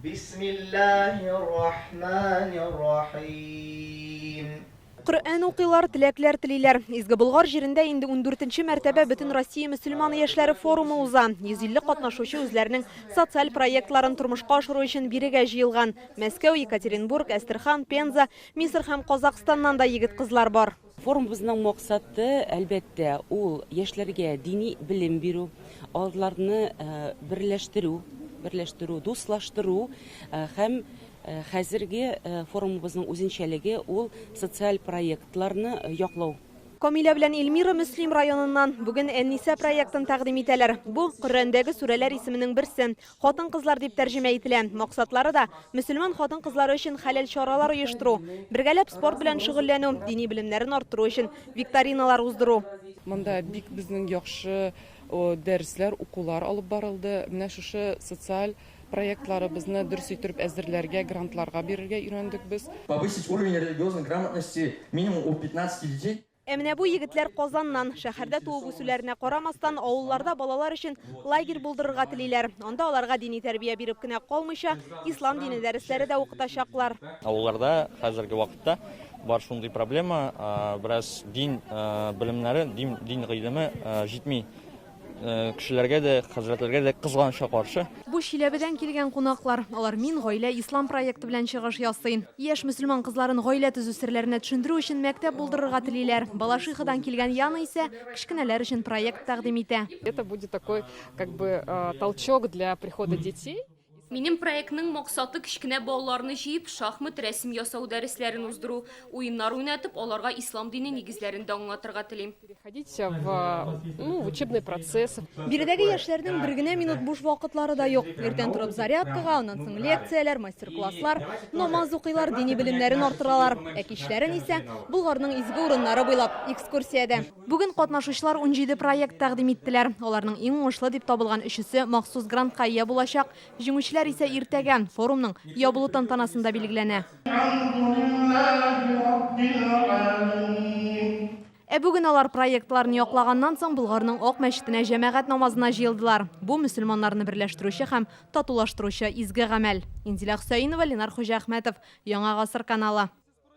Bismillahirrahmanirrahim. Qur'an оқилар, тіләкләр тілейләр. Изге Болгар җирендә инде 14-нче мәртәбә Бөтен Россия мөселман яшьләре форумы уза. 150 катнашучы үзләренең социаль проектларын тормышка ашыру өчен бирегә җыелган. Мәскәү, Екатеринбург, Әстерхан, Пенза, Мисыр һәм Казакъстаннан да егет-кызлар бар. Форумыбызның максаты, әлбәттә, ул яшьләргә дини белем бирү, аларны берләштерү, дуслаштыру һәм хәзерге форумыбызның үзенчәлеге ул социаль проектларны яклау. Камилә белән Эльмира Мөслим районыннан бүген Әнниса проектын тәкъдим итәләр. Бу Коръәндәге сүрәләр исеменең берсе. Хатын-кызлар дип тәрҗемә ителә. Максатлары да мөселман хатын-кызлары өчен хәләл чаралар оештыру, бергәләп спорт белән шөгыльләнү, дини белемнәрен арттыру өчен викториналар уздыру. Монда бик безнең яхшы дәресләр, укулар алып барылды. Менә шушы социаль проектлары безне дөрес итеп әзерләргә, грантларга бирергә өйрәндек без. Повысить уровень религиозной грамотности минимум у 15 детей. Менә бу егетләр Казаннан, шәһәрдә туып үсүләренә карамастан, авылларда балалар өчен лагерь булдырырга телиләр. Анда аларга дини тәрбия биреп кенә калмыйча, ислам дине дәресләре дә укытачаклар. Авылларда хәзерге вакытта бар шундый проблема, бераз дин белемнәре, дин гыйлеме җитми. Кешеләргә дә, хәзрәтләргә дә кызганычка каршы. Бу Чиләбедән килгән кунаклар. Алар Мин гаилә ислам проекты белән чыгыш ясый. Яшь мөселман кызларын гаилә төзү серләренә төшендерү өчен мәктәп булдырырга телиләр. Балашихадан килгән Яна исә кичкенәләр өчен проект тәкъдим итә. Это будет такой, как бы, толчок для прихода детей. Минем проектның максаты кичкенә балаларны җыеп шахмат, рәсем ясау дәресләрен уздыру, уеннар уйнатып, аларга ислам дине нигезләрен дә аңлатырга телим. Переходить в учебный процесс. Биредәге яшьләрнең бер генә минут буш вакытлары да юк. Иртән турып зарядкага, аннан соң лекцияләр, мастер-класслар, намаз укыйлар, дини белемнәрен арттыралар. Кичләрен исә Булгарның изге урыннары буйлап экскурсиядә. Бүген катнашучылар 17 проект тәкъдим иттеләр. Аларның иң уңышлы дип табылган өчесе махсус грантка ия булачак. Җиңүчеләр исә иртәгә форумның ябылу тантанасында билгеләнә. Бүген алар проектларын яклаганнан соң Булгарның Ак мәчетенә җәмәгать намазына җыелдылар. Бу мөселманнарны берләштерүче һәм татулаштыручы изге гамәл. Инзилә Хөсәенова, Ленар Хуҗа Әхмәтов, Яңа гасыр каналы.